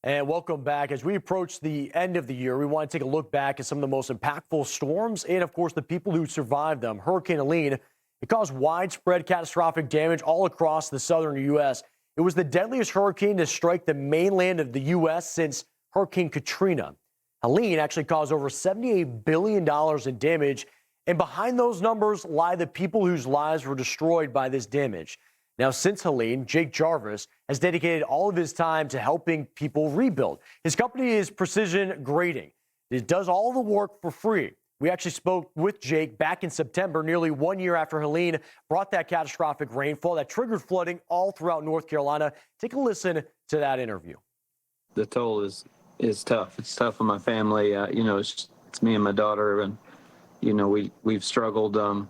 And welcome back. As we approach the end of the year, we want to take a look back at some of the most impactful storms and, of course, the people who survived them. Hurricane Helene, it caused widespread catastrophic damage all across the southern U.S. It was the deadliest hurricane to strike the mainland of the U.S. since Hurricane Katrina. Helene actually caused over $78 billion in damage. And behind those numbers lie the people whose lives were destroyed by this damage. Now, since Helene, Jake Jarvis has dedicated all of his time to helping people rebuild. His company is Precision Grading. It does all the work for free. We actually spoke with Jake back in September, nearly 1 year after Helene brought that catastrophic rainfall that triggered flooding all throughout North Carolina. Take a listen to that interview. The toll is tough. It's tough on my family. It's me and my daughter, and we've struggled.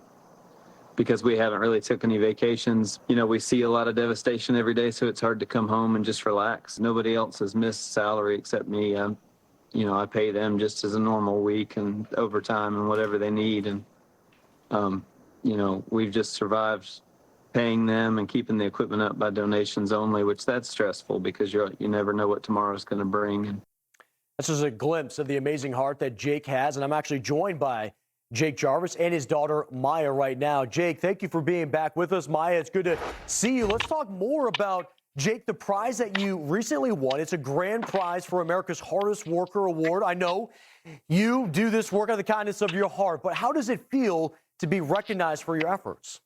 Because we haven't really took any vacations. We see a lot of devastation every day, so it's hard to come home and just relax. Nobody else has missed salary except me. I pay them just as a normal week and overtime and whatever they need. And, we've just survived paying them and keeping the equipment up by donations only, which that's stressful because you never know what tomorrow's going to bring. And this is a glimpse of the amazing heart that Jake has, and I'm actually joined by Jake Jarvis and his daughter Maya right now. Jake, thank you for being back with us. Maya, it's good to see you. Let's talk more about, Jake, the prize that you recently won. It's a grand prize for America's Hardest Worker Award. I know you do this work out of the kindness of your heart, but how does it feel to be recognized for your efforts?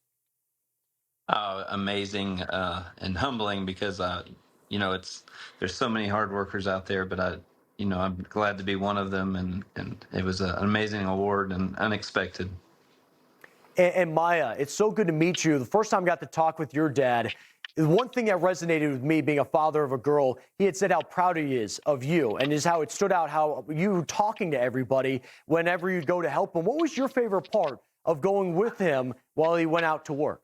Amazing and humbling because there's so many hard workers out there, but I'm glad to be one of them, and it was an amazing award and unexpected. And Maya, it's so good to meet you. The first time I got to talk with your dad, the one thing that resonated with me, being a father of a girl, he had said how proud he is of you, and is how it stood out how you were talking to everybody whenever you go to help him. What was your favorite part of going with him while he went out to work?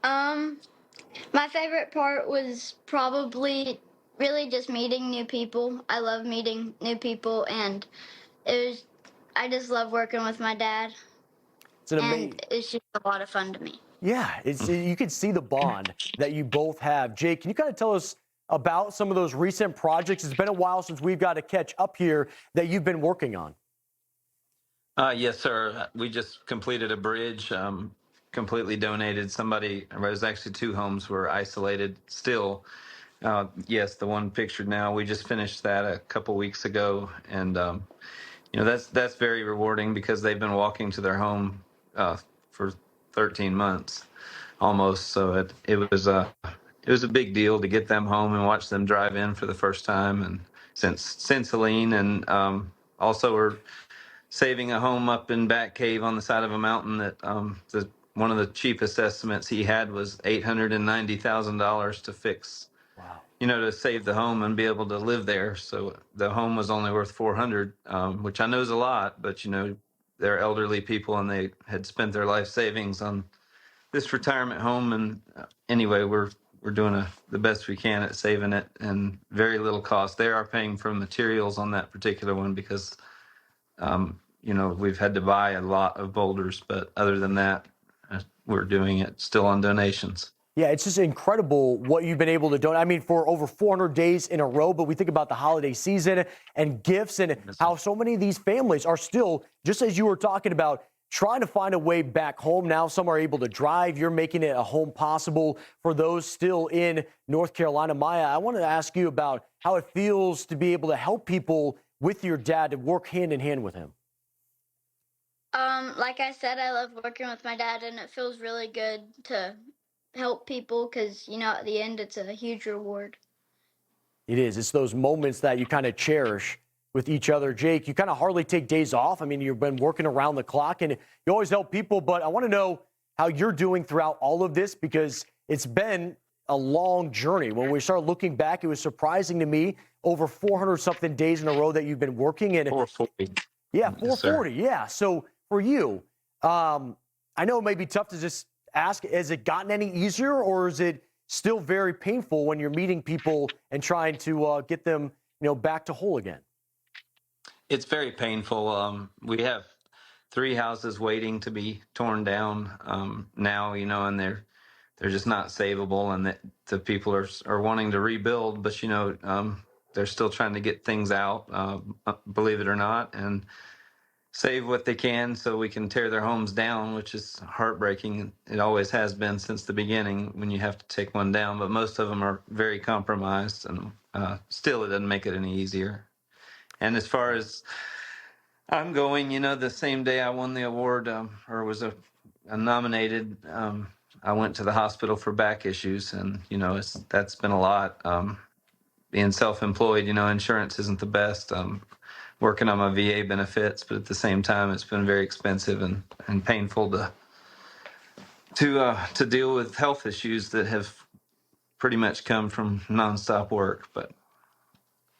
My favorite part was probably really just meeting new people. I love meeting new people, and I just love working with my dad. And it's just a lot of fun to me. Yeah, you can see the bond that you both have. Jake, can you kind of tell us about some of those recent projects? It's been a while since we've got to catch up here that you've been working on. Yes, sir. We just completed a bridge, completely donated. There was actually two homes were isolated still. Yes, the one pictured now, we just finished that a couple weeks ago. And, that's very rewarding because they've been walking to their home for 13 months almost. So it was a big deal to get them home and watch them drive in for the first time. And since Helene, and also we're saving a home up in Bat Cave on the side of a mountain that one of the cheapest estimates he had was $890,000 to fix. Wow. To save the home and be able to live there. So the home was only worth 400, which I know is a lot, but they're elderly people and they had spent their life savings on this retirement home. And anyway, we're doing the best we can at saving it, and very little cost. They are paying for materials on that particular one because we've had to buy a lot of boulders, but other than that, we're doing it still on donations. Yeah, it's just incredible what you've been able to donate. I mean, for over 400 days in a row, but we think about the holiday season and gifts and how so many of these families are still, just as you were talking about, trying to find a way back home. Now some are able to drive. You're making it a home possible for those still in North Carolina. Maya, I wanted to ask you about how it feels to be able to help people with your dad, to work hand in hand with him. Like I said, I love working with my dad, and it feels really good to help people because, at the end, it's a huge reward. It is. It's those moments that you kind of cherish with each other. Jake, you kind of hardly take days off. I mean, you've been working around the clock and you always help people, but I want to know how you're doing throughout all of this because it's been a long journey. When we started looking back, it was surprising to me, over 400 something days in a row that you've been working. And 440. Yeah, 440. Yes, yeah. So for you, I know it may be tough to just ask, has it gotten any easier, or is it still very painful when you're meeting people and trying to get them, back to whole again? It's very painful. We have 3 houses waiting to be torn down now, and they're they're just not savable, and that the people are wanting to rebuild, but they're still trying to get things out, believe it or not, and save what they can so we can tear their homes down, which is heartbreaking. It always has been since the beginning when you have to take one down, but most of them are very compromised, and still it doesn't make it any easier. And as far as I'm going, the same day I won the award, or was nominated, I went to the hospital for back issues, and that's been a lot. Being self-employed, insurance isn't the best. Working on my VA benefits, but at the same time, it's been very expensive and painful to deal with health issues that have pretty much come from nonstop work. But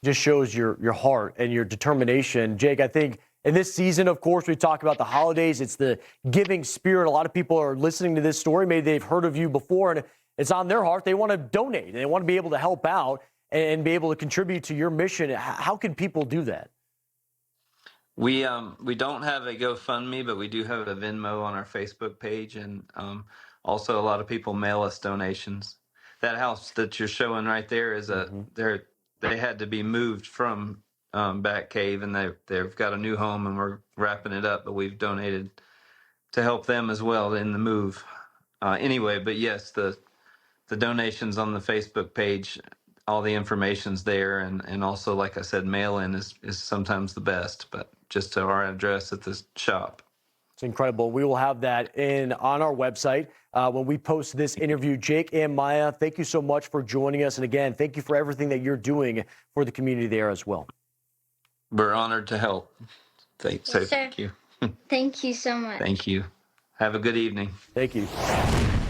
just shows your heart and your determination. Jake, I think in this season, of course, we talk about the holidays. It's the giving spirit. A lot of people are listening to this story. Maybe they've heard of you before, and it's on their heart. They want to donate. They want to be able to help out and be able to contribute to your mission. How can people do that? We don't have a GoFundMe, but we do have a Venmo on our Facebook page, and also a lot of people mail us donations. That house that you're showing right there is they had to be moved from Bat Cave, and they've got a new home, and we're wrapping it up. But we've donated to help them as well in the move. Anyway, but yes, the donations on the Facebook page, all the information's there, and also, like I said, mail-in is sometimes the best, but just to our address at the shop. It's incredible. We will have that on our website when we post this interview. Jake and Maya, thank you so much for joining us. And again, thank you for everything that you're doing for the community there as well. We're honored to help. Yes, sir. Thank you. Thank you so much. Thank you. Have a good evening. Thank you.